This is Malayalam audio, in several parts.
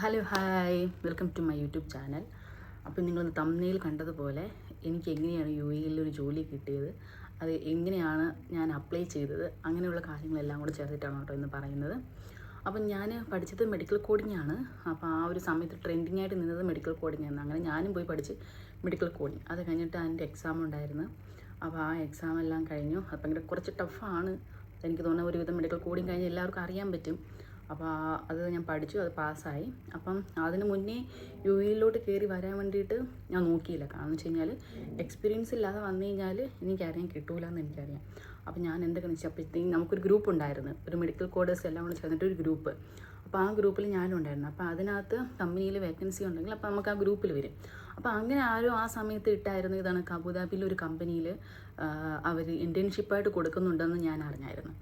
Hello hi welcome to my YouTube channel. അപ്പോൾ നിങ്ങൾ തംബ്നെയിൽ കണ്ടതുപോലെ എനിക്ക് എങ്ങനെയാണ് UAE ഒരു ജോലി കിട്ടിയത്, അത് എങ്ങനെയാണ് ഞാൻ അപ്ലൈ ചെയ്തത്, അങ്ങനെയുള്ള കാര്യങ്ങളെല്ലാം കൂടെ ചേർത്തിട്ടാണ് കേട്ടോ ഇന്ന് പറയുന്നത്. അപ്പം ഞാൻ പഠിച്ചത് മെഡിക്കൽ കോഡിംഗ് ആണ്. അപ്പോൾ ആ ഒരു സമയത്ത് ട്രെൻഡിങ് ആയിട്ട് നിന്നത് മെഡിക്കൽ കോഡിംഗ് ആണ്. അങ്ങനെ ഞാനും പോയി പഠിച്ച് മെഡിക്കൽ കോഡിംഗ്. അത് കഴിഞ്ഞിട്ട് അതിൻ്റെ എക്സാം ഉണ്ടായിരുന്നു. അപ്പോൾ ആ എക്സാം എല്ലാം കഴിഞ്ഞു. അപ്പം ഇങ്ങനെ കുറച്ച് ടഫാണ്. എനിക്ക് തോന്നുന്ന ഒരുവിധം മെഡിക്കൽ കോഡിംഗ് കഴിഞ്ഞ് എല്ലാവർക്കും അറിയാൻ പറ്റും. അപ്പോൾ അത് ഞാൻ പഠിച്ചു, അത് പാസ്സായി. അപ്പം അതിന് മുന്നേ UAE കയറി വരാൻ വേണ്ടിയിട്ട് ഞാൻ നോക്കിയില്ല. കാരണം എന്ന് വെച്ച് കഴിഞ്ഞാൽ എക്സ്പീരിയൻസ് ഇല്ലാതെ വന്നു കഴിഞ്ഞാൽ എനിക്കറിയാൻ കിട്ടൂല എന്ന് എനിക്കറിയാം. അപ്പം ഞാൻ എന്തൊക്കെ വെച്ചാൽ അപ്പോഴത്തേക്കും നമുക്കൊരു ഗ്രൂപ്പ് ഉണ്ടായിരുന്നു, ഒരു മെഡിക്കൽ കോഡേഴ്സ് എല്ലാം കൂടെ ചേർന്നിട്ട് ഒരു ഗ്രൂപ്പ്. അപ്പോൾ ആ ഗ്രൂപ്പിൽ ഞാനും ഉണ്ടായിരുന്നു. അപ്പോൾ അതിനകത്ത് കമ്പനിയിൽ വേക്കൻസി ഉണ്ടെങ്കിൽ അപ്പോൾ നമുക്ക് ആ ഗ്രൂപ്പിൽ വരും. അപ്പോൾ അങ്ങനെ ആരും ആ സമയത്ത് ഇട്ടായിരുന്നു, ഇതാണ് അബുദാബിയിലെ ഒരു കമ്പനിയിൽ അവർ ഇൻറ്റേൺഷിപ്പായിട്ട് കൊടുക്കുന്നുണ്ടെന്ന് ഞാൻ അറിഞ്ഞായിരുന്നു.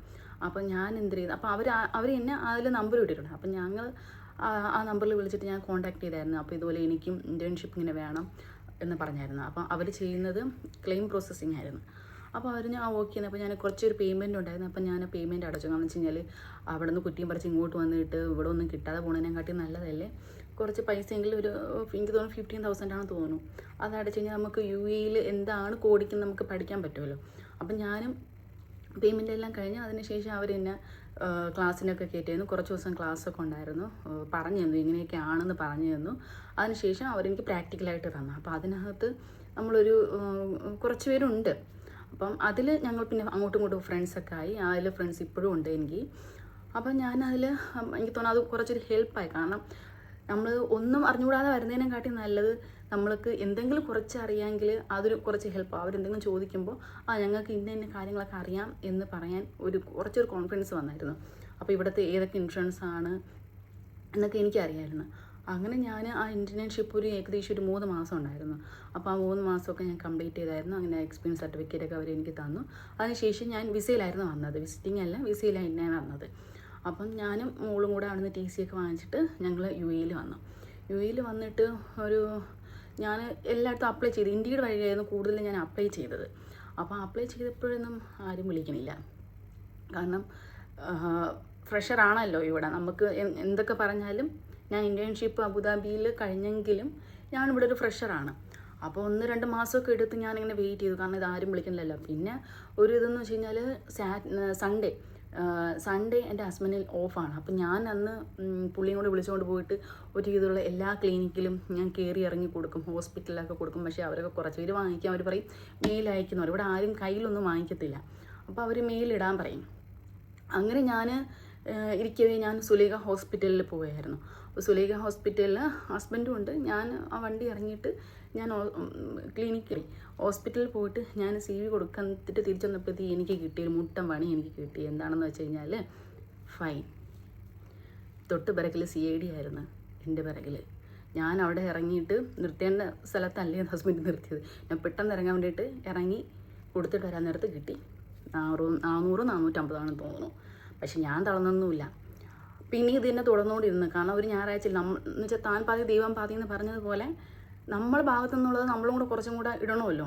അപ്പം ഞാൻ എന്ത് ചെയ്തു, അപ്പോൾ അവർ എന്നെ അതിൽ നമ്പർ ഇട്ടിട്ടുണ്ട്. അപ്പം ഞങ്ങൾ ആ നമ്പറിൽ വിളിച്ചിട്ട് ഞാൻ കോൺടാക്ട് ചെയ്തായിരുന്നു. അപ്പോൾ ഇതുപോലെ എനിക്കും ഇൻറ്റേൺഷിപ്പ് ഇങ്ങനെ വേണം എന്ന് പറഞ്ഞായിരുന്നു. അപ്പോൾ അവർ ചെയ്യുന്നത് ക്ലെയിം പ്രോസസ്സിങ് ആയിരുന്നു. അപ്പോൾ അവർ ഞാൻ ഓക്കെ. അപ്പോൾ ഞാൻ കുറച്ചൊരു പേയ്മെൻറ്റ് ഉണ്ടായിരുന്നു. അപ്പം ഞാൻ പേയ്മെൻറ്റ് അടച്ചു. കാരണം വെച്ച് കഴിഞ്ഞാൽ അവിടെ നിന്ന് കുറ്റിയും പറിച്ച് ഇങ്ങോട്ട് വന്നിട്ട് ഇവിടെ ഒന്നും കിട്ടാതെ പോണതിനെക്കാട്ടി നല്ലതല്ലേ കുറച്ച് പൈസയെങ്കിലും, ഒരു എനിക്ക് തോന്നുന്നു 15,000 ആണെന്ന് തോന്നുന്നു. അത് അടച്ചു കഴിഞ്ഞാൽ നമുക്ക് UAE എന്താണ് കോഡിങ് നമുക്ക് പഠിക്കാൻ പറ്റുമല്ലോ. അപ്പം ഞാനും പേയ്മെൻ്റ് എല്ലാം കഴിഞ്ഞ് അതിനുശേഷം അവർ എന്നെ ക്ലാസ്സിനൊക്കെ കയറ്റിയിരുന്നു. കുറച്ച് ദിവസം ക്ലാസ്സൊക്കെ ഉണ്ടായിരുന്നു. പറഞ്ഞു തന്നു, ഇങ്ങനെയൊക്കെ ആണെന്ന് പറഞ്ഞു തന്നു. അതിനുശേഷം അവരെനിക്ക് പ്രാക്ടിക്കലായിട്ട് തന്നു. അപ്പോൾ അതിനകത്ത് നമ്മളൊരു കുറച്ച് പേരുണ്ട്. അപ്പം അതിൽ ഞങ്ങൾ പിന്നെ അങ്ങോട്ടും ഇങ്ങോട്ടും ഫ്രണ്ട്സൊക്കെ ആയി. അതിൽ ഫ്രണ്ട്സ് ഇപ്പോഴും ഉണ്ട് എനിക്ക്. അപ്പം ഞാനതിൽ എനിക്ക് തോന്നുന്നു അത് കുറച്ചൊരു ഹെൽപ്പായി. കാരണം നമ്മൾ ഒന്നും അറിഞ്ഞുകൂടാതെ വരുന്നതിനെക്കാട്ടി നല്ലത് നമ്മൾക്ക് എന്തെങ്കിലും കുറച്ച് അറിയാമെങ്കിൽ അതൊരു കുറച്ച് ഹെൽപ്പ്. അവരെന്തെങ്കിലും ചോദിക്കുമ്പോൾ ഞങ്ങൾക്ക് ഇന്ന കാര്യങ്ങളൊക്കെ അറിയാം എന്ന് പറയാൻ കുറച്ചൊരു കോൺഫിഡൻസ് വന്നായിരുന്നു. അപ്പോൾ ഇവിടുത്തെ ഏതൊക്കെ ഇൻഷുറൻസ് ആണ് എന്നൊക്കെ എനിക്കറിയാമായിരുന്നു. അങ്ങനെ ഞാൻ ആ ഇൻറ്റേൺഷിപ്പ് ഏകദേശം ഒരു 3 മാസം ഉണ്ടായിരുന്നു. അപ്പോൾ ആ 3 മാസമൊക്കെ ഞാൻ കംപ്ലീറ്റ് ചെയ്തായിരുന്നു. അങ്ങനെ എക്സ്പീരിയൻസ് സർട്ടിഫിക്കറ്റൊക്കെ അവർ എനിക്ക് തന്നു. അതിനുശേഷം ഞാൻ വിസയിലായിരുന്നു വന്നത്, വിസിറ്റിംഗ് അല്ല, വിസയിലായിരുന്നു വന്നത്. അപ്പം ഞാനും മോളും കൂടെ അവിടുന്ന് TC ഒക്കെ വാങ്ങിച്ചിട്ട് ഞങ്ങൾ UAE വന്നു. UAE വന്നിട്ട് ഞാൻ എല്ലായിടത്തും അപ്ലൈ ചെയ്തു. ഇൻഡീഡ് വഴിയായിരുന്നു കൂടുതലും ഞാൻ അപ്ലൈ ചെയ്തത്. അപ്പോൾ അപ്ലൈ ചെയ്തപ്പോഴൊന്നും ആരും വിളിക്കണില്ല. കാരണം ഫ്രഷറാണല്ലോ ഇവിടെ. നമുക്ക് എന്തൊക്കെ പറഞ്ഞാലും ഞാൻ ഇൻറ്റേൺഷിപ്പ് അബുദാബിയിൽ കഴിഞ്ഞെങ്കിലും ഞാനിവിടെ ഒരു ഫ്രഷറാണ്. അപ്പോൾ 1-2 മാസമൊക്കെ എടുത്ത് ഞാനിങ്ങനെ വെയിറ്റ് ചെയ്തു. കാരണം ഇതാരും വിളിക്കണില്ലല്ലോ. പിന്നെ ഒരു ഇതെന്ന് വെച്ച് കഴിഞ്ഞാൽ സൺഡേ എൻ്റെ ഹസ്ബൻഡിൽ ഓഫാണ്. അപ്പം ഞാൻ അന്ന് പുള്ളിയും കൂടെ വിളിച്ചുകൊണ്ട് പോയിട്ട് ഒരു രീതിയിലുള്ള എല്ലാ ക്ലിനിക്കിലും ഞാൻ കയറി ഇറങ്ങി കൊടുക്കും, ഹോസ്പിറ്റലിലൊക്കെ കൊടുക്കും. പക്ഷേ അവരൊക്കെ കുറച്ച് പേര് വാങ്ങിക്കാം. അവർ പറയും മെയിൽ അയക്കുന്നവർ, ഇവിടെ ആരും കയ്യിലൊന്നും വാങ്ങിക്കത്തില്ല. അപ്പോൾ അവർ മെയിൽ ഇടാൻ പറയും. അങ്ങനെ ഞാൻ ഇരിക്കവേ ഞാൻ സുലേഖ ഹോസ്പിറ്റലിൽ പോവുകയായിരുന്നു. അപ്പോൾ സുലേഖ ഹോസ്പിറ്റലിൽ ഹസ്ബൻഡും ഉണ്ട്. ഞാൻ ആ വണ്ടി ഇറങ്ങിയിട്ട് ഞാൻ ക്ലിനിക്കിൽ ഹോസ്പിറ്റലിൽ പോയിട്ട് ഞാൻ CV കൊടുത്തിട്ട് തിരിച്ചു വന്നപ്പോഴത്തേക്ക് എനിക്ക് കിട്ടിയൊരു മുട്ടം പണി എനിക്ക് കിട്ടി. എന്താണെന്ന് വെച്ച് കഴിഞ്ഞാൽ ഫൈൻ. തൊട്ട് പിറകിൽ CID ആയിരുന്നു എൻ്റെ പിറകിൽ. ഞാൻ അവിടെ ഇറങ്ങിയിട്ട് നിർത്തേണ്ട സ്ഥലത്തല്ലേ ഹസ്ബൻഡ് നിർത്തിയത്. ഞാൻ പെട്ടെന്ന് ഇറങ്ങാൻ വേണ്ടിയിട്ട് ഇറങ്ങി കൊടുത്തിട്ട് വരാൻ നേരത്ത് കിട്ടി 450 ആണെന്ന് തോന്നുന്നു. പക്ഷെ ഞാൻ തളർന്നൊന്നുമില്ല. പിന്നെ ഇത് തന്നെ തുടർന്നുകൊണ്ടിരുന്നു. കാരണം ഒരു ഞായറാഴ്ച എന്ന് വെച്ചാൽ താൻ പാതി ദൈവം പാതി എന്ന് പറഞ്ഞതുപോലെ നമ്മുടെ ഭാഗത്തു നിന്നുള്ളത് നമ്മളും കൂടെ കുറച്ചും കൂടെ ഇടണമല്ലോ.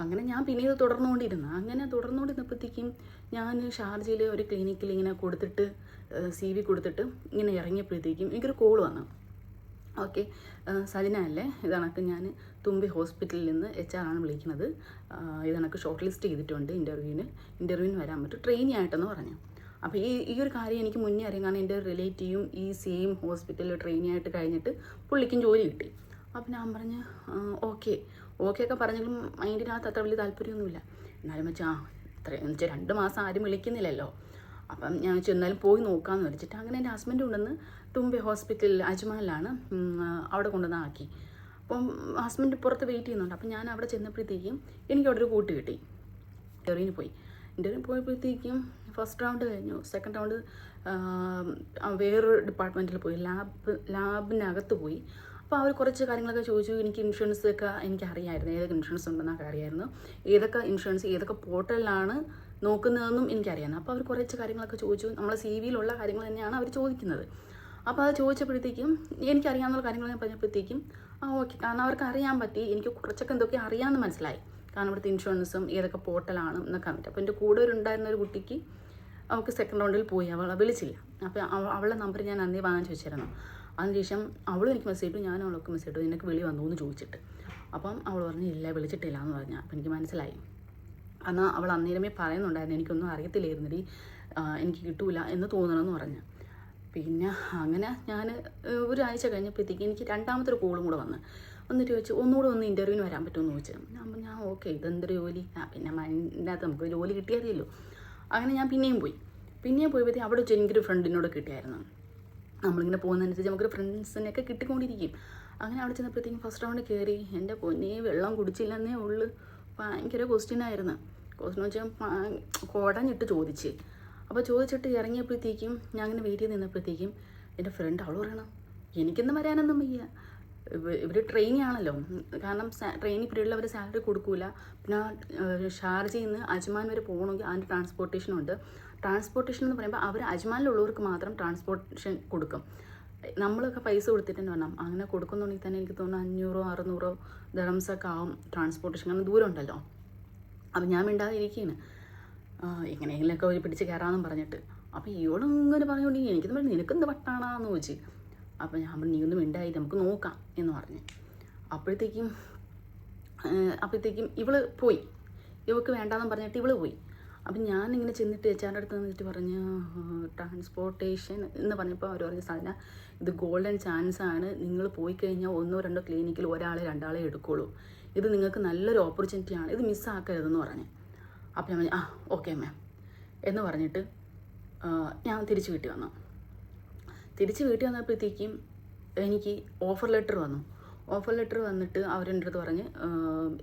അങ്ങനെ ഞാൻ പിന്നെ ഇത് തുടർന്നുകൊണ്ടിരുന്നു. അങ്ങനെ തുടർന്നുകൊണ്ടിരുന്നപ്പോഴത്തേക്കും ഞാൻ ഷാർജയിൽ ഒരു ക്ലിനിക്കിൽ ഇങ്ങനെ കൊടുത്തിട്ട് CV കൊടുത്തിട്ട് ഇങ്ങനെ ഇറങ്ങിയപ്പോഴത്തേക്കും എനിക്കൊരു കോൾ വന്നു. ഓക്കെ, സജിന അല്ലേ, ഇതണക്ക് ഞാൻ തുമ്പി ഹോസ്പിറ്റലിൽ നിന്ന് HR ആണ് വിളിക്കുന്നത്. ഇതണക്ക് ഷോർട്ട് ലിസ്റ്റ് ചെയ്തിട്ടുണ്ട് ഇൻ്റർവ്യൂവിന് വരാൻ പറ്റും, ട്രെയിനി ആയിട്ടെന്ന് പറഞ്ഞു. അപ്പോൾ ഈ ഒരു കാര്യം എനിക്ക് മുന്നേ അറിയാം. കാരണം എൻ്റെ റിലേറ്റീവും ഈ സെയിം ഹോസ്പിറ്റലിൽ ട്രെയിനി ആയിട്ട് കഴിഞ്ഞിട്ട് പുള്ളിക്കും ജോലി കിട്ടി. അപ്പം ഞാൻ പറഞ്ഞ് ഓക്കെ ഒക്കെ പറഞ്ഞെങ്കിലും മൈൻഡിനകത്ത് അത്ര വലിയ താല്പര്യമൊന്നുമില്ല. എന്നാലും വെച്ചാൽ എന്ന് വെച്ചാൽ 2 മാസം ആരും വിളിക്കുന്നില്ലല്ലോ. അപ്പം ഞാൻ വെച്ചാൽ എന്നാലും പോയി നോക്കാമെന്ന് വെച്ചിട്ട് അങ്ങനെ എൻ്റെ ഹസ്ബൻഡ് കൊണ്ടുവന്ന് തുമ്പി ഹോസ്പിറ്റലിൽ അജ്മാനിലാണ് അവിടെ കൊണ്ടുവന്ന് ആക്കി. അപ്പം ഹസ്ബൻഡ് പുറത്ത് വെയിറ്റ് ചെയ്യുന്നുണ്ട്. അപ്പം ഞാൻ അവിടെ ചെന്നപ്പോഴത്തേക്കും എനിക്ക് അവിടെ ഒരു കൂട്ട് കിട്ടി. ഇൻ്റർവ്യൂവിന് പോയപ്പോഴത്തേക്കും ഫസ്റ്റ് റൗണ്ട് കഴിഞ്ഞു. സെക്കൻഡ് റൗണ്ട് വേറൊരു ഡിപ്പാർട്ട്മെൻറ്റിൽ പോയി, ലാബിനകത്ത് പോയി. അപ്പോൾ അവർ കുറച്ച് കാര്യങ്ങളൊക്കെ ചോദിച്ചു. എനിക്ക് ഇൻഷുറൻസ് ഒക്കെ എനിക്ക് അറിയാമായിരുന്നു, ഏതൊക്കെ ഇൻഷുറൻസ് ഉണ്ടെന്നൊക്കെ അറിയാമായിരുന്നു, ഏതൊക്കെ ഇൻഷുറൻസ് ഏതൊക്കെ പോർട്ടലിലാണ് നോക്കുന്നതെന്നും എനിക്കറിയാമായിരുന്നു. അപ്പോൾ അവർ കുറച്ച് കാര്യങ്ങളൊക്കെ ചോദിച്ചു. നമ്മളെ CVയിലുള്ള കാര്യങ്ങൾ തന്നെയാണ് അവർ ചോദിക്കുന്നത്. അപ്പോൾ അത് ചോദിച്ചപ്പോഴത്തേക്കും എനിക്കറിയാവുന്ന കാര്യങ്ങൾ ഞാൻ പറഞ്ഞപ്പോഴത്തേക്കും ഓക്കെ. കാരണം അവർക്ക് അറിയാൻ പറ്റി എനിക്ക് കുറച്ചൊക്കെ എന്തൊക്കെ അറിയാമെന്ന് മനസ്സിലായി. കാരണം ഇവിടുത്തെ ഇൻഷുറൻസും ഏതൊക്കെ പോർട്ടലാണ് എന്നൊക്കെ അറിഞ്ഞിട്ട്. അപ്പോൾ എൻ്റെ കൂടെ ഉണ്ടായിരുന്ന ഒരു കുട്ടിക്ക് അവൾക്ക് സെക്കൻഡ് റൗണ്ടിൽ പോയി, അവളെ വിളിച്ചില്ല. അപ്പോൾ അവളുടെ നമ്പർ ഞാൻ അന്നേ വാങ്ങാൻ ചോദിച്ചിരുന്നു. അതിനുശേഷം അവളും എനിക്ക് മെസ്സേജ് ഇട്ടു, ഞാനും അവൾക്ക് മെസ്സേജ് ഇട്ടു, നിനക്ക് വിളി വന്നു എന്ന് ചോദിച്ചിട്ട്. അപ്പം അവൾ പറഞ്ഞു ഇല്ല വിളിച്ചിട്ടില്ല എന്ന് പറഞ്ഞു. അപ്പം എനിക്ക് മനസ്സിലായി. എന്നാൽ അവൾ അന്നേരമേ പറയുന്നുണ്ടായിരുന്നു എനിക്കൊന്നും അറിയത്തില്ലായിരുന്നടി, എനിക്ക് കിട്ടൂല എന്ന് തോന്നണമെന്ന് പറഞ്ഞു. പിന്നെ അങ്ങനെ ഞാൻ ഒരാഴ്ച കഴിഞ്ഞപ്പോഴത്തേക്ക് എനിക്ക് രണ്ടാമത്തെ കോളും കൂടെ വന്നിട്ട് ചോദിച്ചു ഒന്നുകൂടെ ഒന്ന് ഇൻ്റർവ്യൂവിന് വരാൻ പറ്റുമെന്ന് ചോദിച്ചു. അപ്പം ഞാൻ ഓക്കെ ഇതെന്തൊരു ജോലി, പിന്നെ മൈൻഡിനകത്ത് നമുക്ക് ജോലി കിട്ടിയാറിയല്ലോ. അങ്ങനെ ഞാൻ പിന്നെയും പോയപ്പോഴത്തേക്ക് അവിടെ വെച്ച് എനിക്കൊരു ഫ്രണ്ടിനോട് കിട്ടിയായിരുന്നു. നമ്മളിങ്ങനെ പോകുന്നതനുസരിച്ച് നമുക്കൊരു ഫ്രണ്ട്സിനെയൊക്കെ കിട്ടിക്കൊണ്ടിരിക്കും. അങ്ങനെ അവിടെ ചെന്നപ്പോഴത്തേക്കും ഫസ്റ്റ് റൗണ്ട് കയറി. എൻ്റെ പൊന്നേ വെള്ളം കുടിച്ചില്ലെന്നേ ഉള്ളു. ഭയങ്കര ക്വസ്റ്റ്യനായിരുന്നു. ക്വസ്റ്റ്യൻ വെച്ചാൽ കുടഞ്ഞിട്ട് ചോദിച്ച്. അപ്പോൾ ചോദിച്ചിട്ട് ഇറങ്ങിയപ്പോഴത്തേക്കും ഞാൻ അങ്ങനെ വെയിറ്റ് ചെയ്ത് നിന്നപ്പോഴത്തേക്കും എൻ്റെ ഫ്രണ്ട് അവൾ പറയണം എനിക്കൊന്നും വരാനൊന്നും വയ്യ, ഇവർ ട്രെയിനി ആണല്ലോ, കാരണം ട്രെയിനി പീരീഡിൽ അവർ സാലറി കൊടുക്കില്ല. പിന്നെ ഷാർജയിൽ നിന്ന് അജ്മാൻ വരെ പോകണമെങ്കിൽ അതിൻ്റെ ട്രാൻസ്പോർട്ടേഷനുണ്ട്. ട്രാൻസ്പോർട്ടേഷൻ എന്ന് പറയുമ്പോൾ അവർ അജ്മാനിലുള്ളവർക്ക് മാത്രം ട്രാൻസ്പോർട്ടേഷൻ കൊടുക്കും. നമ്മളൊക്കെ പൈസ കൊടുത്തിട്ട് തന്നെ വേണം. അങ്ങനെ കൊടുക്കുന്നുണ്ടെങ്കിൽ തന്നെ എനിക്ക് തോന്നുന്നു 500-600 ദിർഹംസൊക്കെ ആവും ട്രാൻസ്പോർട്ടേഷൻ, കാരണം ദൂരം ഉണ്ടല്ലോ. അപ്പം ഞാൻ മിണ്ടാതെ ഇരിക്കുകയാണ്, എങ്ങനെയെങ്കിലുമൊക്കെ ഒരു പിടിച്ച് കയറാമെന്നും പറഞ്ഞിട്ട്. അപ്പോൾ ഇവളും ഇങ്ങനെ പറഞ്ഞുകൊണ്ടെങ്കിൽ എനിക്കെന്ന് പറഞ്ഞാൽ നിനക്കെന്ത് വട്ടാണെന്ന് ചോദിച്ചു. അപ്പോൾ ഞാൻ പറഞ്ഞു നീ ഒന്നും മിണ്ടായി നമുക്ക് നോക്കാം എന്ന് പറഞ്ഞു. അപ്പോഴത്തേക്കും ഇവള് പോയി, ഇവൾക്ക് വേണ്ടാന്ന് പറഞ്ഞിട്ട് ഇവള് പോയി. അപ്പം ഞാനിങ്ങനെ ചെന്നിട്ട് HR അടുത്ത് നിന്നിട്ട് പറഞ്ഞു ട്രാൻസ്പോർട്ടേഷൻ എന്ന് പറഞ്ഞപ്പോൾ അവർ പറഞ്ഞ സാധനം ഇത് ഗോൾഡൻ ചാൻസ് ആണ്, നിങ്ങൾ പോയി കഴിഞ്ഞാൽ 1-2 ക്ലിനിക്കിൽ 1-2 എടുക്കുള്ളൂ, ഇത് നിങ്ങൾക്ക് നല്ലൊരു ഓപ്പർച്യൂണിറ്റിയാണ്, ഇത് മിസ്സാക്കരുതെന്ന് പറഞ്ഞു. അപ്പം ഞാൻ പറഞ്ഞു ഓക്കെ മാം എന്ന് പറഞ്ഞിട്ട് ഞാൻ തിരിച്ച് വീട്ടിൽ വന്നപ്പോഴത്തേക്കും എനിക്ക് ഓഫർ ലെറ്റർ വന്നിട്ട് അവരെൻ്റെ അടുത്ത് പറഞ്ഞ്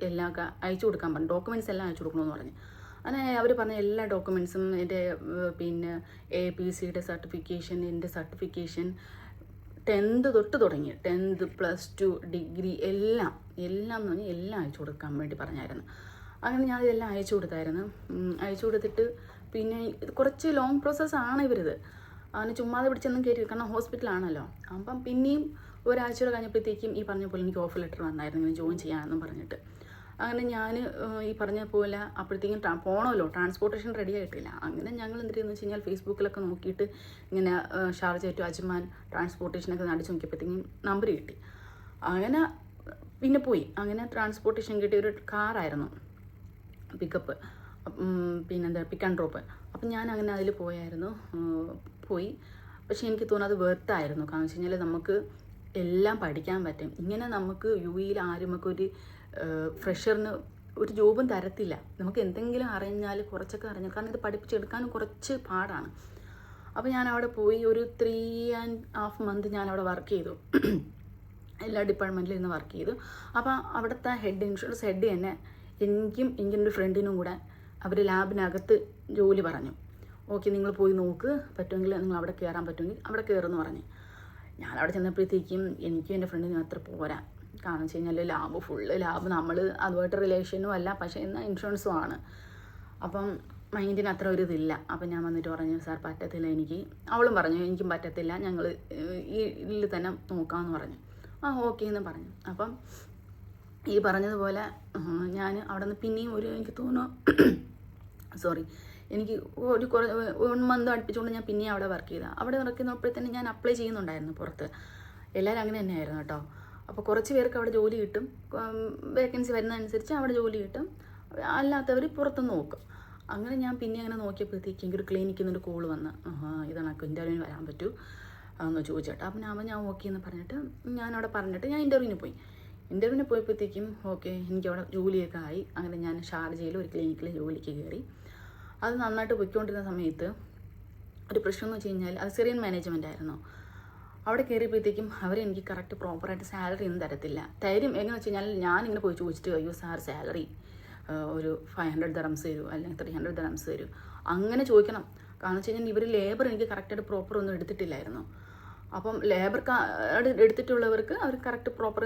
എല്ലാം അയച്ചു കൊടുക്കാൻ പറഞ്ഞു, ഡോക്യുമെൻറ്റ്സ് എല്ലാം അയച്ചു കൊടുക്കണമെന്ന് പറഞ്ഞു. അങ്ങനെ അവർ പറഞ്ഞ എല്ലാ ഡോക്യുമെൻറ്റ്സും എൻ്റെ പിന്നെ APCയുടെ സർട്ടിഫിക്കേഷൻ, എൻ്റെ സർട്ടിഫിക്കേഷൻ 10th തൊട്ട് തുടങ്ങി 10th +2 ഡിഗ്രി എല്ലാം എന്ന് പറഞ്ഞാൽ എല്ലാം അയച്ചു കൊടുക്കാൻ വേണ്ടി പറഞ്ഞായിരുന്നു. അങ്ങനെ ഞാൻ ഇതെല്ലാം അയച്ചു കൊടുത്തിട്ട് പിന്നെ ഇത് കുറച്ച് ലോങ് പ്രോസസ്സാണ് ഇവരിത്. അങ്ങനെ ചുമ്മാതെ പിടിച്ചൊന്നും കയറ്റി, കാരണം ഹോസ്പിറ്റലാണല്ലോ. അപ്പം പിന്നെയും ഒരാഴ്ച കഴിഞ്ഞപ്പോഴത്തേക്കും ഈ പറഞ്ഞ പോലെ എനിക്ക് ഓഫർ ലെറ്റർ വന്നായിരുന്നു ഇങ്ങനെ ജോയിൻ ചെയ്യാമെന്നും പറഞ്ഞിട്ട്. അങ്ങനെ ഞാൻ ഈ പറഞ്ഞ പോലെ അപ്പോഴത്തേക്കും പോകണമല്ലോ, ട്രാൻസ്പോർട്ടേഷൻ റെഡി ആയിട്ടില്ല. അങ്ങനെ ഞങ്ങൾ എന്തെന്ന് വെച്ച് കഴിഞ്ഞാൽ ഫേസ്ബുക്കിലൊക്കെ നോക്കിയിട്ട് ഇങ്ങനെ ഷാർജ ടു അജ്മാൻ ട്രാൻസ്പോർട്ടേഷനൊക്കെ അടിച്ച് നോക്കിയപ്പോഴത്തേക്കും നമ്പർ കിട്ടി. അങ്ങനെ പിന്നെ പോയി. അങ്ങനെ ട്രാൻസ്പോർട്ടേഷൻ കിട്ടിയ ഒരു കാറായിരുന്നു പിക്കപ്പ്, പിക്ക് ആൻഡ് ഡ്രോപ്പ്. അപ്പം ഞാൻ അങ്ങനെ അതിൽ പോയി. പക്ഷേ എനിക്ക് തോന്നുന്നു അത് വെർത്തായിരുന്നു. കാരണം വെച്ച് കഴിഞ്ഞാൽ നമുക്ക് എല്ലാം പഠിക്കാൻ പറ്റും. ഇങ്ങനെ നമുക്ക് UAEയിൽ ആരും നമുക്കൊരു ഫ്രഷറിന് ഒരു ജോബും തരത്തില്ല. നമുക്ക് എന്തെങ്കിലും അറിഞ്ഞാൽ കുറച്ചൊക്കെ അറിഞ്ഞാൽ, കാരണം ഇത് പഠിപ്പിച്ചെടുക്കാനും കുറച്ച് പാടാണ്. അപ്പോൾ ഞാൻ അവിടെ പോയി ഒരു 3.5 month ഞാൻ അവിടെ വർക്ക് ചെയ്തു, എല്ലാ ഡിപ്പാർട്ട്മെൻറ്റിലും ഇന്ന് വർക്ക് ചെയ്തു. അപ്പോൾ അവിടുത്തെ ഇൻഷുറൻസ് ഹെഡ് തന്നെ എനിക്കും ഒരു ഫ്രണ്ടിനും കൂടെ അവർ ലാബിനകത്ത് ജോലി പറഞ്ഞു. ഓക്കെ നിങ്ങൾ പോയി നോക്ക്, പറ്റുമെങ്കിൽ നിങ്ങൾ അവിടെ കയറാൻ പറ്റുമെങ്കിൽ അവിടെ കയറുമെന്ന് പറഞ്ഞു. ഞാനവിടെ ചെന്നപ്പോഴത്തേക്കും എനിക്കും എൻ്റെ ഫ്രണ്ടിനും അത്ര പോരാ. കാരണം വെച്ച് കഴിഞ്ഞാൽ ഫുള്ള് ലാബ് നമ്മൾ അതുമായിട്ട് റിലേഷനും അല്ല, പക്ഷേ എന്നാൽ ഇൻഷുറൻസും ആണ്. അപ്പം മൈൻഡിന് അത്ര ഒരു ഇതില്ല. അപ്പം ഞാൻ വന്നിട്ട് പറഞ്ഞു സാർ പറ്റത്തില്ല എനിക്ക്. അവളും പറഞ്ഞു എനിക്കും പറ്റത്തില്ല, ഞങ്ങൾ ഈ ഇതിൽ തന്നെ നോക്കാമെന്ന് പറഞ്ഞു. ഓക്കെ എന്ന് പറഞ്ഞു. അപ്പം ഈ പറഞ്ഞതുപോലെ ഞാൻ അവിടെ നിന്ന് പിന്നെയും എനിക്ക് തോന്നുന്നു എനിക്ക് ഒരു 1 month അടുപ്പിച്ചുകൊണ്ട് ഞാൻ പിന്നെയും അവിടെ വർക്ക് ചെയ്താൽ. അവിടെ വർക്ക് ചെയ്യുന്നപ്പോഴത്തേന് ഞാൻ അപ്ലൈ ചെയ്യുന്നുണ്ടായിരുന്നു പുറത്ത്. എല്ലാവരും അങ്ങനെ തന്നെയായിരുന്നു കേട്ടോ. അപ്പോൾ കുറച്ച് പേർക്ക് അവിടെ ജോലി കിട്ടും, വേക്കൻസി വരുന്നതനുസരിച്ച് അവിടെ ജോലി കിട്ടും, അല്ലാത്തവർ പുറത്ത് നോക്കും. അങ്ങനെ ഞാൻ പിന്നെ അങ്ങനെ നോക്കിയപ്പോഴത്തേക്കും എനിക്കൊരു ക്ലിനിക്കിൽ നിന്നൊരു കോൾ വന്ന് ഇതണക്ക് ഇൻ്റർവ്യൂവിന് വരാൻ പറ്റൂ എന്ന് ചോദിച്ചേട്ടാ. അപ്പം ഞാൻ ഓക്കെ എന്ന് പറഞ്ഞിട്ട് ഞാനവിടെ പറഞ്ഞിട്ട് ഞാൻ ഇൻ്റർവ്യൂവിന് പോയപ്പോഴത്തേക്കും ഓക്കെ എനിക്കവിടെ ജോലിയൊക്കെ ആയി. അങ്ങനെ ഞാൻ ഷാർജയിൽ ഒരു ക്ലിനിക്കിൽ ജോലിക്ക് കയറി. അത് നന്നായിട്ട് പോയിക്കൊണ്ടിരുന്ന സമയത്ത് ഒരു പ്രശ്നം എന്ന് വെച്ച് കഴിഞ്ഞാൽ അത് സിറിയൻ മാനേജ്മെൻ്റ് ആയിരുന്നു. അവിടെ കയറിയപ്പോഴത്തേക്കും അവരെനിക്ക് കറക്റ്റ് പ്രോപ്പറായിട്ട് സാലറി ഒന്നും തരത്തില്ല. എങ്ങനെ വെച്ച് കഴിഞ്ഞാൽ ഞാനിങ്ങനെ പോയി ചോദിച്ചിട്ട് അയ്യോ സാർ സാലറി ഒരു 500 dirhams തരൂ, അല്ലെങ്കിൽ 300 dirhams തരൂ, അങ്ങനെ ചോദിക്കണം. കാരണം വെച്ച് കഴിഞ്ഞാൽ ഇവർ ലേബർ എനിക്ക് കറക്റ്റായിട്ട് പ്രോപ്പർ ഒന്നും എടുത്തിട്ടില്ലായിരുന്നു. അപ്പം ലേബർ കാർഡ് എടുത്തിട്ടുള്ളവർക്ക് അവർ കറക്റ്റ് പ്രോപ്പർ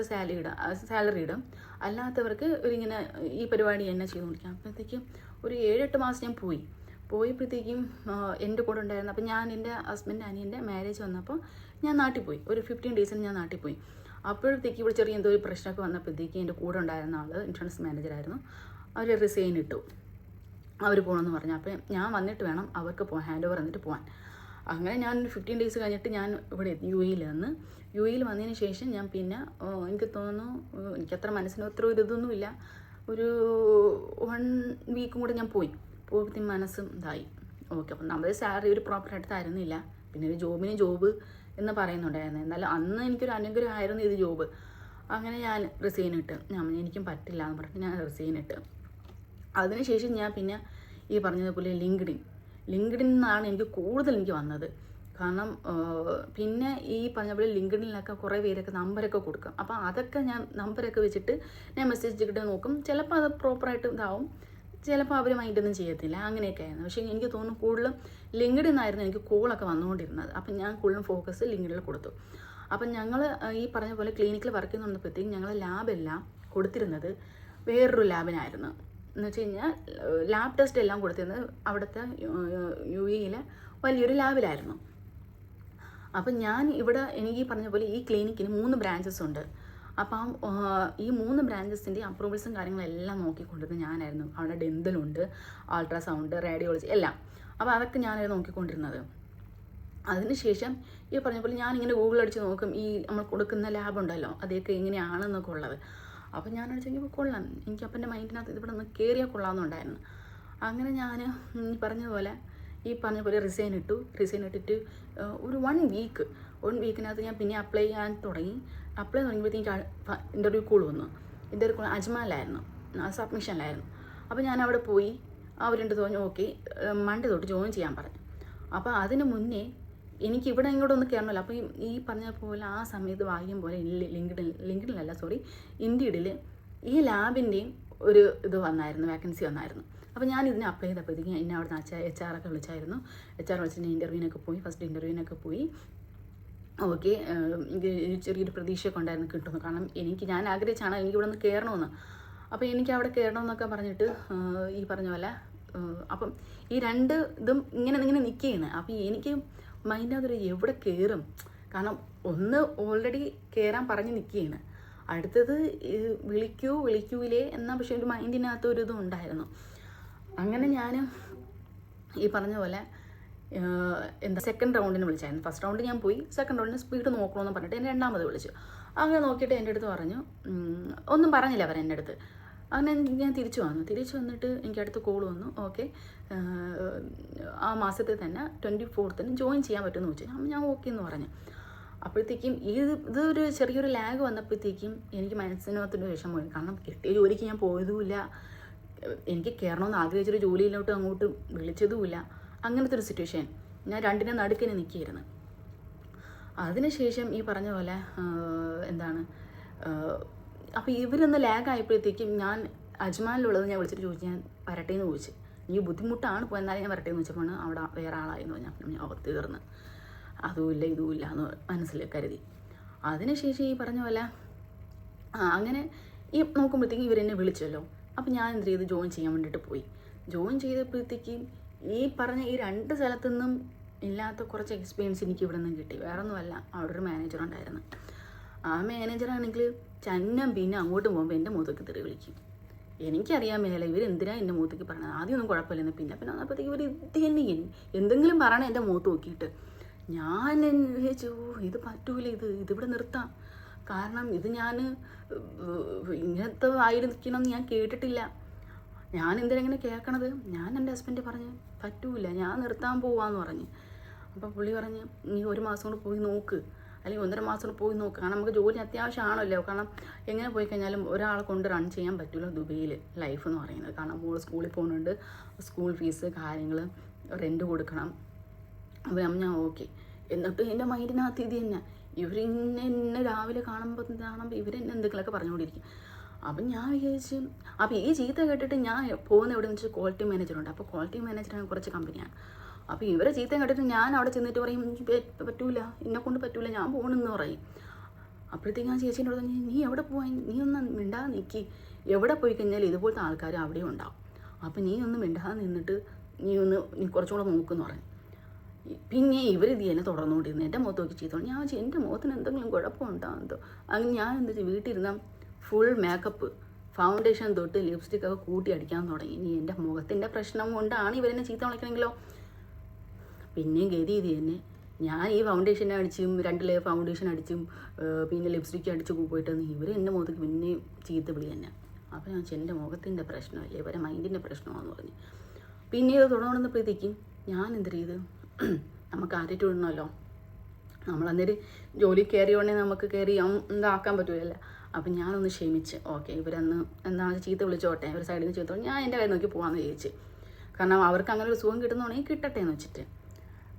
സാലറി ഇടും, അല്ലാത്തവർക്ക് ഇവരിങ്ങനെ ഈ പരിപാടി എന്നെ ചെയ്തുകൊണ്ടിരിക്കാം. അപ്പോഴത്തേക്കും ഒരു 7-8 മാസം ഞാൻ പോയപ്പോഴത്തേക്കും എൻ്റെ കൂടെ ഉണ്ടായിരുന്നു. അപ്പം ഞാൻ എൻ്റെ ഹസ്ബൻഡ് അനിയൻ്റെ മാരേജ് വന്നപ്പോൾ ഞാൻ നാട്ടിൽ പോയി. ഒരു 15 days ഞാൻ നാട്ടിൽ പോയി. അപ്പോഴത്തേക്ക് ഇവിടെ ചെറിയ എന്തോ ഒരു പ്രശ്നമൊക്കെ വന്നപ്പോഴത്തേക്ക് എൻ്റെ കൂടെ ഉണ്ടായിരുന്ന ആൾ ഇൻഷുറൻസ് മാനേജറായിരുന്നു, അവർ റിസൈൻ ഇട്ടു. അവർ പോകണമെന്ന് പറഞ്ഞു. അപ്പം ഞാൻ വന്നിട്ട് വേണം അവർക്ക് പോകാൻ, ഹാൻഡ് ഓവർ എന്നിട്ട് പോകാൻ. അങ്ങനെ ഞാൻ 15 days കഴിഞ്ഞിട്ട് ഞാൻ ഇവിടെ യു എയിൽ വന്ന്. യു എയിൽ വന്നതിന് ശേഷം ഞാൻ പിന്നെ എനിക്ക് തോന്നുന്നു എനിക്കത്ര മനസ്സിന് ഒത്ര ഇതൊന്നുമില്ല, ഒരു 1 week കൂടെ ഞാൻ പോയി മനസ്സും ഇതായി. ഓക്കെ, അപ്പം നമ്മുടെ സാലറി ഒരു പ്രോപ്പറായിട്ട് തരുന്നില്ല. പിന്നെ ഒരു ജോബ് എന്ന് പറയുന്നുണ്ടായിരുന്നു. എന്നാലും അന്ന് എനിക്കൊരു അനുഗ്രഹമായിരുന്നു ഇത് ജോബ്. അങ്ങനെ ഞാൻ റിസൈൻ ഇട്ട്, എനിക്കും പറ്റില്ല എന്ന് പറഞ്ഞിട്ട് ഞാൻ റിസൈൻ ഇട്ട്. അതിനുശേഷം ഞാൻ പിന്നെ ഈ പറഞ്ഞതുപോലെ ലിങ്ക്ഡിൻ നിന്നാണ് എനിക്ക് കൂടുതൽ വന്നത്. കാരണം പിന്നെ ഈ പറഞ്ഞ പോലെ ലിങ്ക്ഡിനിലൊക്കെ കുറേ പേരൊക്കെ നമ്പരൊക്കെ കൊടുക്കും. അപ്പോൾ അതൊക്കെ ഞാൻ നമ്പരൊക്കെ വെച്ചിട്ട് ഞാൻ മെസ്സേജ് ഇട്ട് നോക്കും. ചിലപ്പോൾ അത് പ്രോപ്പറായിട്ട് ഇതാവും, ചിലപ്പോൾ അവർ മൈൻഡൊന്നും ചെയ്യത്തില്ല. അങ്ങനെയൊക്കെ ആയിരുന്നു. പക്ഷേ എനിക്ക് തോന്നുന്നു കൂടുതലും ലിങ്ക്ഡിൻ നിന്നായിരുന്നു എനിക്ക് കോളൊക്കെ വന്നുകൊണ്ടിരുന്നത്. അപ്പം ഞാൻ കൂടുതലും ഫോക്കസ് ലിങ്ക്ഡിനിൽ കൊടുത്തു. അപ്പം ഞങ്ങൾ ഈ പറഞ്ഞ പോലെ ക്ലിനിക്കിൽ വർക്ക് ചെയ്യുന്നുണ്ടപ്പോഴത്തേക്കും ഞങ്ങൾ ലാബെല്ലാം കൊടുത്തിരുന്നത് വേറൊരു ലാബിനായിരുന്നു. എന്ന് വെച്ച് കഴിഞ്ഞാൽ ലാബ് ടെസ്റ്റ് എല്ലാം കൊടുത്തിരുന്നത് അവിടുത്തെ യു എയിലെ വലിയൊരു ലാബിലായിരുന്നു. അപ്പം ഞാൻ ഇവിടെ എനിക്ക് പറഞ്ഞ പോലെ ഈ ക്ലിനിക്കിന് 3 branches ഉണ്ട്. അപ്പം ഈ 3 ബ്രാഞ്ചസിൻ്റെ അപ്രൂവൽസും കാര്യങ്ങളെല്ലാം നോക്കിക്കൊണ്ടിരുന്നത് ഞാനായിരുന്നു. അവിടെ ഡെന്തലുണ്ട്, അൾട്രാസൗണ്ട്, റേഡിയോളജി എല്ലാം. അപ്പോൾ അതൊക്കെ ഞാനായിരുന്നു നോക്കിക്കൊണ്ടിരുന്നത്. അതിനുശേഷം ഈ പറഞ്ഞ പോലെ ഞാനിങ്ങനെ ഗൂഗിൾ അടിച്ച് നോക്കും, ഈ നമ്മൾ കൊടുക്കുന്ന ലാബുണ്ടല്ലോ അതൊക്കെ എങ്ങനെയാണെന്നൊക്കെ ഉള്ളത്. അപ്പോൾ ഞാൻ അടിച്ചെങ്കിൽ കൊള്ളാം, എനിക്ക് അപ്പം എൻ്റെ മൈൻഡിനകത്ത് ഇതിവിടെ നിന്ന് കയറിയാൽ കൊള്ളാമെന്നുണ്ടായിരുന്നു. അങ്ങനെ ഞാൻ പറഞ്ഞതുപോലെ ഈ പറഞ്ഞ പോലെ റിസൈൻ ഇട്ടിട്ട് ഒരു 1 വീക്കിനകത്ത് ഞാൻ പിന്നെ അപ്ലൈ ചെയ്യാൻ തുടങ്ങി. അപ്ലൈ തുടങ്ങിയപ്പോഴത്തേക്ക് ഇൻ്റർവ്യൂ കോൾ വന്നു. ഇൻ്റർവ്യൂ കോൾ അജ്മാനിലായിരുന്നു, സബ്മിഷനിലായിരുന്നു. അപ്പോൾ ഞാൻ അവിടെ പോയി. അവരെൻ്റെ തോന്നി ഓക്കെ മൺഡേ തൊട്ട് ജോയിൻ ചെയ്യാൻ പറഞ്ഞു. അപ്പോൾ അതിന് മുന്നേ എനിക്ക് ഇവിടെ ഇങ്ങോട്ടൊന്ന് കയറണമല്ലോ. അപ്പോൾ ഈ പറഞ്ഞ പോലെ ആ സമയത്ത് ഭാഗ്യം പോലെ ലിങ്ക്ഡിനിലല്ല ഇൻഡീഡിൽ ഈ ലാബിൻ്റെയും ഒരു ഇത് വന്നായിരുന്നു, വേക്കൻസി വന്നായിരുന്നു. അപ്പോൾ ഞാൻ ഇതിന് അപ്ലൈ ചെയ്തപ്പോഴത്തേക്കും എന്നെ അവിടെ നിന്ന് HR വിളിച്ചായിരുന്നു. HR വിളിച്ചിട്ട് ഇൻ്റർവ്യൂവിനൊക്കെ പോയി, ഫസ്റ്റ് ഇൻ്റർവ്യൂവിനൊക്കെ പോയി. ഓക്കെ, എനിക്ക് ചെറിയൊരു പ്രതീക്ഷയൊക്കെ ഉണ്ടായിരുന്നു കിട്ടുന്നു. കാരണം ഞാൻ ആഗ്രഹിച്ചാണ് എനിക്ക് ഇവിടെ നിന്ന് കയറണമെന്ന്. അപ്പോൾ എനിക്ക് അവിടെ കയറണമെന്നൊക്കെ പറഞ്ഞിട്ട് ഈ പറഞ്ഞ പോലെ അപ്പം ഈ 2 ഇതും ഇങ്ങനെ നിൽക്കുകയാണ്. അപ്പോൾ എനിക്ക് മൈൻഡിനകത്തൊരു എവിടെ കയറും, കാരണം ഒന്ന് ഓൾറെഡി കയറാൻ പറഞ്ഞ് നിൽക്കുകയാണ്, അടുത്തത് വിളിക്കൂലേ എന്നാൽ പക്ഷേ ഒരു മൈൻഡിനകത്ത് ഒരു ഇതും ഉണ്ടായിരുന്നു. അങ്ങനെ ഞാൻ ഈ പറഞ്ഞ പോലെ സെക്കൻഡ് റൗണ്ടിന് വിളിച്ചായിരുന്നു. ഫസ്റ്റ് റൗണ്ട് ഞാൻ പോയി, സെക്കൻഡ് റൗണ്ടിന് സ്പീഡ് നോക്കണമെന്ന് പറഞ്ഞിട്ട് എന്നെ 2ാമത് വിളിച്ചു. അങ്ങനെ നോക്കിയിട്ട് എൻ്റെ അടുത്ത് പറഞ്ഞു, ഒന്നും പറഞ്ഞില്ല അവർ എൻ്റെ അടുത്ത്. അങ്ങനെ ഞാൻ തിരിച്ചു വന്നിട്ട് എനിക്ക് അടുത്ത് കോൾ വന്നു. ഓക്കെ, ആ മാസത്തിൽ തന്നെ 24th ജോയിൻ ചെയ്യാൻ പറ്റുമെന്ന് ചോദിച്ചു. ഞാൻ ഓക്കെ എന്ന് പറഞ്ഞു. അപ്പോഴത്തേക്കും ഇതൊരു ചെറിയൊരു ലാഗ് വന്നപ്പോഴത്തേക്കും എനിക്ക് മനസ്സിനകത്തൊരു വിഷമമായി. കാരണം കിട്ടിയ ജോലിക്ക് ഞാൻ പോയതുമില്ല, എനിക്ക് കയറണമെന്ന് ആഗ്രഹിച്ചൊരു ജോലിയിലോട്ട് അങ്ങോട്ട് വിളിച്ചതുമില്ല. അങ്ങനത്തെ ഒരു സിറ്റുവേഷൻ, ഞാൻ 2നെ നടുക്കിന് നിൽക്കുകയായിരുന്നു. അതിനുശേഷം ഈ പറഞ്ഞ പോലെ അപ്പോൾ ഇവരൊന്ന് ലാഗായപ്പോഴത്തേക്കും ഞാൻ അജ്മാനിലുള്ളത് ഞാൻ വിളിച്ചിട്ട് ചോദിച്ചു, ഞാൻ വരട്ടെ എന്ന് ചോദിച്ചു. ഈ ബുദ്ധിമുട്ടാണ് പോയെന്നാലും ഞാൻ വരട്ടെ എന്ന് ചോദിച്ചപ്പോൾ അവിടെ വേറെ ആളായെന്ന് പറഞ്ഞാൽ തീർന്ന് അതുമില്ല ഇതുമില്ല എന്ന് മനസ്സിൽ കരുതി. അതിനുശേഷം ഈ പറഞ്ഞ പോലെ അങ്ങനെ ഈ നോക്കുമ്പോഴത്തേക്കും ഇവരെന്നെ വിളിച്ചല്ലോ. അപ്പോൾ ഞാൻ എന്ത് ചെയ്ത് ജോയിൻ ചെയ്യാൻ വേണ്ടിയിട്ട് പോയി. ജോയിൻ ചെയ്തപ്പോഴത്തേക്കും ഈ പറഞ്ഞ ഈ 2 സ്ഥലത്തു നിന്നും ഇല്ലാത്ത കുറച്ച് എക്സ്പീരിയൻസ് എനിക്ക് ഇവിടെ നിന്ന് കിട്ടി. വേറെ ഒന്നുമല്ല, അവിടെ ഒരു മാനേജർ ഉണ്ടായിരുന്നു. ആ മാനേജറാണെങ്കിൽ പിന്നെ അങ്ങോട്ട് പോകുമ്പോൾ എൻ്റെ മുഖത്തേക്ക് തെറി വിളിക്കും. എനിക്കറിയാൻ മേലെ ഇവരെന്തിനാ എൻ്റെ മുഖത്തേക്ക് പറഞ്ഞത്. ആദ്യമൊന്നും കുഴപ്പമില്ലെന്ന്, പിന്നെ വന്നപ്പോഴത്തേക്ക് ഇവർ ഇത് തന്നെ എന്തെങ്കിലും പറയണം എൻ്റെ മുഖത്ത് നോക്കിയിട്ട്. ഞാൻ വിചാരിച്ചു ഇത് പറ്റൂല, ഇതിവിടെ നിർത്താം. കാരണം ഇത് ഞാൻ ഇങ്ങനത്തെ ആയിരിക്കണം എന്ന് ഞാൻ കേട്ടിട്ടില്ല. ഞാൻ എന്തിനെങ്ങനെ കേൾക്കണത്. ഞാൻ എൻ്റെ ഹസ്ബൻഡ് പറഞ്ഞ് പറ്റൂല, ഞാൻ നിർത്താൻ പോവാന്ന് പറഞ്ഞ്. അപ്പോൾ പുള്ളി പറഞ്ഞ് നീ 1 മാസം കൊണ്ട് പോയി നോക്ക്, അല്ലെങ്കിൽ 1.5 മാസം കൊണ്ട് പോയി നോക്ക്. കാരണം നമുക്ക് ജോലി അത്യാവശ്യമാണല്ലോ. കാരണം എങ്ങനെ പോയി കഴിഞ്ഞാലും ഒരാളെ കൊണ്ട് റൺ ചെയ്യാൻ പറ്റില്ല ദുബൈയിൽ ലൈഫ് എന്ന് പറയുന്നത്. കാരണം മോൾ സ്കൂളിൽ പോകുന്നുണ്ട്, സ്കൂൾ ഫീസ് കാര്യങ്ങൾ, റെൻറ്റ് കൊടുക്കണം. അപ്പോൾ ഞാൻ ഓക്കെ. എന്നിട്ട് എൻ്റെ മൈൻഡിനകത്ത് ഇത് തന്നെ എന്നെ രാവിലെ കാണുമ്പോൾ ഇവരെന്നെ എന്തെങ്കിലുമൊക്കെ പറഞ്ഞുകൊണ്ടിരിക്കും. അപ്പം ഞാൻ വിചാരിച്ചു, അപ്പോൾ ഈ ചീത്ത കേട്ടിട്ട് ഞാൻ പോകുന്ന എവിടെയെന്ന് വെച്ചാൽ ക്വാളിറ്റി മാനേജറുണ്ട്. അപ്പോൾ ക്വാളിറ്റി മാനേജറാണ് കുറച്ച് കമ്പനിയാണ്. അപ്പോൾ ഇവരെ ചീത്ത കേട്ടിട്ട് ഞാൻ അവിടെ ചെന്നിട്ട് പറയും പറ്റൂല, എന്നെക്കൊണ്ട് പറ്റൂല, ഞാൻ പോകണമെന്ന് പറയും. അപ്പോഴത്തേക്ക് ഞാൻ ചേച്ചീൻ്റെ അടുത്ത് നീ എവിടെ പോകാൻ, നീ ഒന്ന് മിണ്ടാതെ നിൽക്കി, എവിടെ പോയി കഴിഞ്ഞാൽ ഇതുപോലത്തെ ആൾക്കാർ അവിടെ ഉണ്ടാവും. അപ്പം നീ ഒന്ന് മിണ്ടാതെ നിന്നിട്ട് നീ കുറച്ചുകൂടെ നോക്കുമെന്ന് പറഞ്ഞു. പിന്നെ ഇവരിത് എന്നെ തുടർന്നുകൊണ്ടിരുന്നു. എൻ്റെ മുഖത്ത് നോക്കി ചീത്ത. ഞാൻ എൻ്റെ മുഖത്തിന് എന്തെങ്കിലും കുഴപ്പമുണ്ടോ എന്തോ. അങ്ങനെ ഞാൻ എന്താ വീട്ടിലിരുന്ന ഫുൾ മേക്കപ്പ് ഫൗണ്ടേഷൻ തൊട്ട് ലിപ്സ്റ്റിക്കൊക്കെ കൂട്ടി അടിക്കാൻ തുടങ്ങി. ഇനി എൻ്റെ മുഖത്തിൻ്റെ പ്രശ്നം കൊണ്ടാണ് ഇവരെന്നെ ചീത്ത വിളിക്കണമെങ്കിലോ? പിന്നെയും ഗതി ഇത് തന്നെ. ഞാൻ ഈ ഫൗണ്ടേഷൻ അടിച്ചും 2 ലെയർ ഫൗണ്ടേഷൻ അടിച്ചും പിന്നെ ലിപ്സ്റ്റിക്ക് അടിച്ച് പോയിട്ട് ഇവർ എൻ്റെ മുഖത്തേക്ക് പിന്നെയും ചീത്ത വിളി തന്നെ. അപ്പോൾ ഞാൻ എൻ്റെ മുഖത്തിൻ്റെ പ്രശ്നമല്ലേ, ഇവരെ മൈൻഡിൻ്റെ പ്രശ്നമാണെന്ന് പറഞ്ഞു. പിന്നെ ഇത് തുടങ്ങുന്നപ്പോഴത്തേക്കും ഞാൻ എന്ത് ചെയ്ത്, നമുക്ക് ആറ്റിറ്റ്യൂഡ് ഉണ്ടല്ലോ, നമ്മളന്നേരം ജോലി കയറിയോണ്ടെങ്കിൽ നമുക്ക് കയറി എന്താക്കാൻ പറ്റുമല്ലോ. അപ്പം ഞാനൊന്ന് ക്ഷമിച്ച്, ഓക്കെ ഇവരന്ന് എന്താണ് ചീത്ത വിളിച്ചോട്ടെ, ഇവർ സൈഡിൽ നിന്ന് ചീത്ത, ഞാൻ എൻ്റെ കാര്യം നോക്കി പോകാമെന്ന് വിചാരിച്ച്. കാരണം അവർക്ക് അങ്ങനെ ഒരു സുഖം കിട്ടുന്നുണ്ടെങ്കിൽ കിട്ടട്ടെ എന്ന് വെച്ചിട്ട്.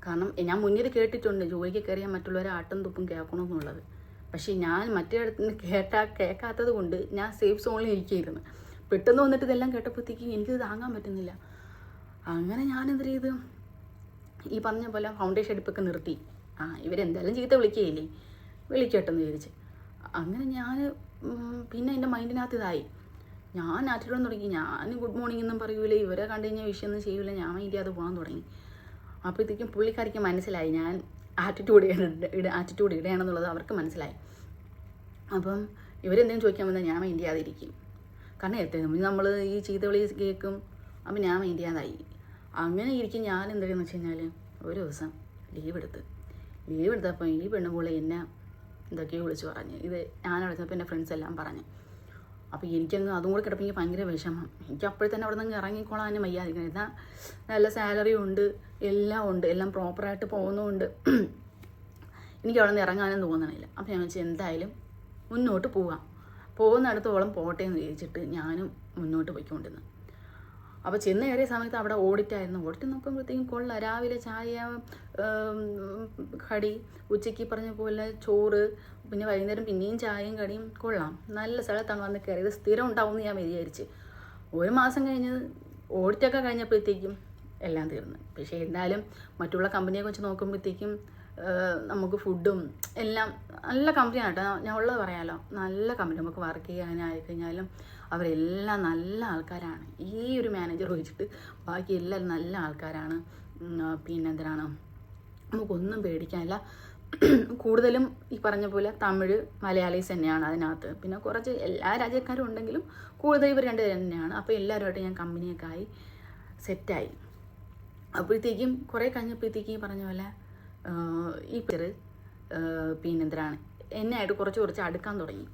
കാരണം ഞാൻ മുന്നിൽ കേട്ടിട്ടുണ്ട് ജോലിക്ക് കയറിയാൽ മറ്റുള്ളവരെ ആട്ടും തുപ്പും കേൾക്കണമെന്നുള്ളത്. പക്ഷേ ഞാൻ മറ്റേടത്തുനിന്ന് കേൾക്കാത്തത് കൊണ്ട് ഞാൻ സേഫ് സോണിൽ ഇരിക്കുകയായിരുന്നു. പെട്ടെന്ന് വന്നിട്ട് ഇതെല്ലാം കേട്ടപ്പോഴത്തേക്കും എനിക്കിത് താങ്ങാൻ പറ്റുന്നില്ല. അങ്ങനെ ഞാനെന്ത് ചെയ്ത്, ഈ പറഞ്ഞ പോലെ ഫൗണ്ടേഷൻ അടിപ്പൊക്കെ നിർത്തി. ഇവരെന്തായാലും ചീത്ത വിളിക്കുകയില്ലേ, വിളിക്കട്ടെന്ന് വിചാരിച്ച്. അങ്ങനെ ഞാൻ പിന്നെ എൻ്റെ മൈൻഡിനകത്ത് ഇതായി. ഞാൻ ആറ്റിറ്റ്യൂഡ് തുടങ്ങി. ഞാൻ ഗുഡ് മോർണിംഗ് ഒന്നും പറയൂല, ഇവരെ കണ്ടു കഴിഞ്ഞാൽ വിഷയമൊന്നും ചെയ്യൂല, ഞാൻ മൈൻഡ് അത് പോകാൻ തുടങ്ങി. അപ്പോഴത്തേക്കും പുള്ളിക്കാരിക്ക് മനസ്സിലായി ഞാൻ ആറ്റിറ്റ്യൂഡ് ഇടയാണെന്നുള്ളത് അവർക്ക് മനസ്സിലായി. അപ്പം ഇവരെന്തെങ്കിലും ചോദിക്കാൻ വന്നാൽ ഞാൻ മൈൻഡ് ചെയ്യാതിരിക്കും. കാരണം എത്ര നമ്മൾ ഈ ചീത്ത വിളി കേൾക്കും. അപ്പം ഞാൻ മൈൻഡ് ചെയ്യാതായി. അങ്ങനെ ഇരിക്കും. ഞാൻ എന്താണെന്ന് വെച്ച് കഴിഞ്ഞാൽ ഒരു ദിവസം ലീവ് എടുത്തപ്പോൾ ഈ പെണ്ണുപോലെ എന്നെ എന്തൊക്കെയോ വിളിച്ച് പറഞ്ഞ്. ഇത് ഞാൻ വിളിച്ചപ്പോൾ എൻ്റെ ഫ്രണ്ട്സ് എല്ലാം പറഞ്ഞ്. അപ്പോൾ എനിക്കങ്ങ് അതും കൂടെ കിടപ്പോൾ എനിക്ക് ഭയങ്കര വിഷമം. എനിക്ക് അപ്പോഴേ തന്നെ അവിടെ നിന്ന് ഇറങ്ങിക്കോളാൻ തന്നെ വയ്യാതിരിക്കണം. എന്നാൽ നല്ല സാലറി ഉണ്ട്, എല്ലാം ഉണ്ട്, എല്ലാം പ്രോപ്പറായിട്ട് പോകുന്നുമുണ്ട്. എനിക്ക് അവിടെ നിന്ന് ഇറങ്ങാനും തോന്നണില്ല. അപ്പോൾ ഞാൻ വെച്ചാൽ എന്തായാലും മുന്നോട്ട് പോകുന്നിടത്തോളം പോട്ടെ എന്ന് വിചാരിച്ചിട്ട് ഞാനും മുന്നോട്ട് പോയിക്കൊണ്ടിരുന്നു. അപ്പോൾ ചെന്ന് കയറിയ സമയത്ത് അവിടെ ഓഡിറ്റായിരുന്നു. ഓഡിറ്റ് നോക്കുമ്പോഴത്തേക്കും കൊള്ളാം. രാവിലെ ചായ, കടി, ഉച്ചയ്ക്ക് പറഞ്ഞ പോലെ ചോറ്, പിന്നെ വൈകുന്നേരം പിന്നെയും ചായയും കടിയും. കൊള്ളാം, നല്ല സ്ഥലത്താണ് വന്ന് കയറിയത്. സ്ഥിരം ഉണ്ടാവുമെന്ന് ഞാൻ വിചാരിച്ച്. 1 മാസം കഴിഞ്ഞ് ഓഡിറ്റൊക്കെ കഴിഞ്ഞപ്പോഴത്തേക്കും എല്ലാം തീർന്നു. പക്ഷേ എന്തായാലും മറ്റുള്ള കമ്പനിയെ കുറിച്ച് നോക്കുമ്പോഴത്തേക്കും നമുക്ക് ഫുഡും എല്ലാം നല്ല കമ്പനിയാണ് കേട്ടോ. ഞാൻ ഉള്ളത് പറയാമല്ലോ, നല്ല കമ്പനി. നമുക്ക് വർക്ക് ചെയ്യാനായി കഴിഞ്ഞാലും അവരെല്ലാം നല്ല ആൾക്കാരാണ്. ഈ ഒരു മാനേജർ ഒഴിച്ചിട്ട് ബാക്കി എല്ലാവരും നല്ല ആൾക്കാരാണ്. പിന്നെ എന്തിനാണ്, നമുക്കൊന്നും പേടിക്കാനില്ല. കൂടുതലും ഈ പറഞ്ഞ പോലെ തമിഴ്, മലയാളീസ് തന്നെയാണ് അതിനകത്ത്. പിന്നെ കുറച്ച് എല്ലാ രാജ്യക്കാരും ഉണ്ടെങ്കിലും കൂടുതൽ ഇവർ 2 തന്നെയാണ്. അപ്പോൾ എല്ലാവരുമായിട്ട് ഞാൻ കമ്പനിയൊക്കെ ആയി സെറ്റായി. അപ്പോഴത്തേക്കും കുറേ കഴിഞ്ഞപ്പോഴത്തേക്കും ഈ പറഞ്ഞ പോലെ ഈ പേര് പിന്നെന്തിനാണ് എന്നെയായിട്ട് കുറച്ച് അടുക്കാൻ തുടങ്ങി.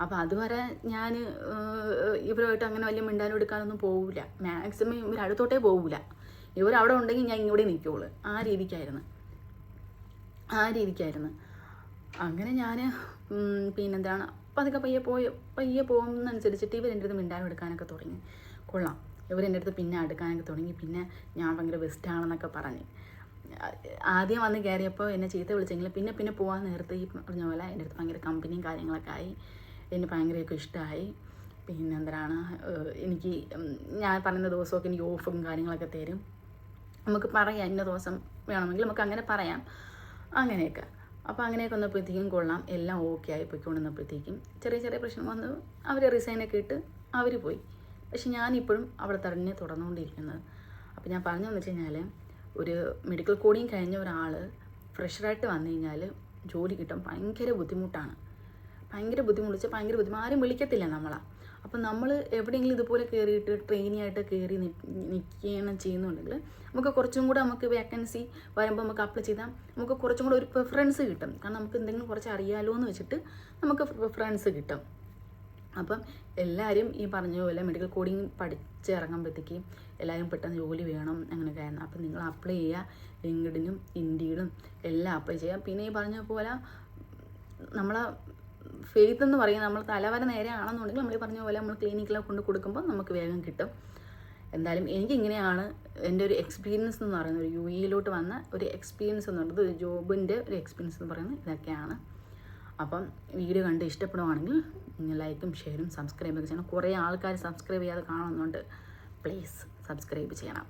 അപ്പോൾ അതുവരെ ഞാൻ ഇവരുമായിട്ട് അങ്ങനെ വലിയ മിണ്ടാനും എടുക്കാനൊന്നും പോവില്ല. മാക്സിമം ഇവർ അടുത്തോട്ടേ പോവില്ല. ഇവരവിടെ ഉണ്ടെങ്കിൽ ഞാൻ ഇങ്ങോട്ടേ നിൽക്കുകയുള്ളൂ. ആ രീതിക്കായിരുന്നു. അങ്ങനെ ഞാൻ പിന്നെന്താണ് പതുക്കെ പയ്യെ പോകുന്നതനുസരിച്ചിട്ട് ഇവരെൻ്റെ അടുത്ത് മിണ്ടാനും എടുക്കാനൊക്കെ തുടങ്ങി. കൊള്ളാം, ഇവരെൻ്റെ അടുത്ത് പിന്നെ അടുക്കാനൊക്കെ തുടങ്ങി. പിന്നെ ഞാൻ ഭയങ്കര ബെസ്റ്റാണെന്നൊക്കെ പറഞ്ഞ് ആദ്യം വന്ന് കയറിയപ്പോൾ എന്നെ ചീത്ത വിളിച്ചെങ്കിലും പിന്നെ പോകാൻ നേരത്തെ ഈ പറഞ്ഞ പോലെ എൻ്റെ അടുത്ത് ഭയങ്കര കമ്പനിയും കാര്യങ്ങളൊക്കെ ആയി. എന്നെ ഭയങ്കരമൊക്കെ ഇഷ്ടമായി. പിന്നെ എന്തിനാണ് എനിക്ക് ഞാൻ പറയുന്ന ദിവസമൊക്കെ എനിക്ക് ഓഫും കാര്യങ്ങളൊക്കെ തരും. നമുക്ക് പറയാം, ഇന്ന ദിവസം വേണമെങ്കിൽ നമുക്ക് അങ്ങനെ പറയാം, അങ്ങനെയൊക്കെ. അപ്പോൾ അങ്ങനെയൊക്കെ വന്നപ്പോഴത്തേക്കും കൊള്ളാം, എല്ലാം ഓക്കെ ആയി പോയിക്കൊണ്ടിരുന്നപ്പോഴത്തേക്കും ചെറിയ പ്രശ്നം വന്നു. അവർ റിസൈനൊക്കെ ഇട്ട് അവർ പോയി. പക്ഷെ ഞാനിപ്പോഴും അവിടെ തന്നെ തുടർന്നുകൊണ്ടിരിക്കുന്നത്. അപ്പോൾ ഞാൻ പറഞ്ഞതെന്ന് വെച്ച് കഴിഞ്ഞാൽ, ഒരു മെഡിക്കൽ കോഡിങ് കഴിഞ്ഞ ഒരാൾ ഫ്രഷറായിട്ട് വന്നു കഴിഞ്ഞാൽ ജോലി കിട്ടാൻ ഭയങ്കര ബുദ്ധിമുട്ടാണ്. ആരും വിളിക്കത്തില്ല നമ്മളെ. അപ്പം നമ്മൾ എവിടെയെങ്കിലും ഇതുപോലെ കയറിയിട്ട് ട്രെയിനിയായിട്ട് കയറി നിൽക്കുകയാണ് ചെയ്യുന്നുണ്ടെങ്കിൽ നമുക്ക് കുറച്ചും കൂടെ നമുക്ക് വേക്കൻസി വരുമ്പോൾ നമുക്ക് അപ്ലൈ ചെയ്താൽ നമുക്ക് കുറച്ചും കൂടെ ഒരു പ്രിഫറൻസ് കിട്ടും. കാരണം നമുക്ക് എന്തെങ്കിലും കുറച്ച് അറിയാലോ എന്ന് വെച്ചിട്ട് നമുക്ക് പ്രിഫറൻസ് കിട്ടും. അപ്പം എല്ലാവരും ഈ പറഞ്ഞ പോലെ മെഡിക്കൽ കോഡിങ് പഠിച്ചിറങ്ങുമ്പോഴത്തേക്കും എല്ലാവരും പെട്ടെന്ന് ജോലി വേണം അങ്ങനെയൊക്കെ ആയിരുന്നു. അപ്പം നിങ്ങൾ അപ്ലൈ ചെയ്യുക, ലിങ്ക്ഡിനും ഇൻഡീഡും എല്ലാം അപ്ലൈ ചെയ്യുക. പിന്നെ ഈ പറഞ്ഞ പോലെ നമ്മളെ ഫെയ്ത്ത് എന്ന് പറയുന്നത് നമ്മൾ തലവര നേരെ ആണെന്നുണ്ടെങ്കിൽ നമ്മൾ ഈ പറഞ്ഞ പോലെ നമ്മൾ ക്ലിനിക്കിലൊക്കെ കൊണ്ട് കൊടുക്കുമ്പോൾ നമുക്ക് വേഗം കിട്ടും. എന്തായാലും എനിക്കിങ്ങനെയാണ് എൻ്റെ ഒരു എക്സ്പീരിയൻസ് എന്ന് പറയുന്നത്. ഒരു UAE വന്ന ഒരു എക്സ്പീരിയൻസ് എന്ന് പറയുന്നത്, ഒരു ജോബിൻ്റെ ഒരു എക്സ്പീരിയൻസ് എന്ന് പറയുന്നത് ഇതൊക്കെയാണ്. അപ്പം വീഡിയോ കണ്ട് ഇഷ്ടപ്പെടുവാണെങ്കിൽ ലൈക്കും ഷെയറും സബ്സ്ക്രൈബൊക്കെ ചെയ്യണം. കുറേ ആൾക്കാർ സബ്സ്ക്രൈബ് ചെയ്യാതെ കാണുന്നുണ്ട്. പ്ലീസ് സബ്സ്ക്രൈബ് ചെയ്യണം.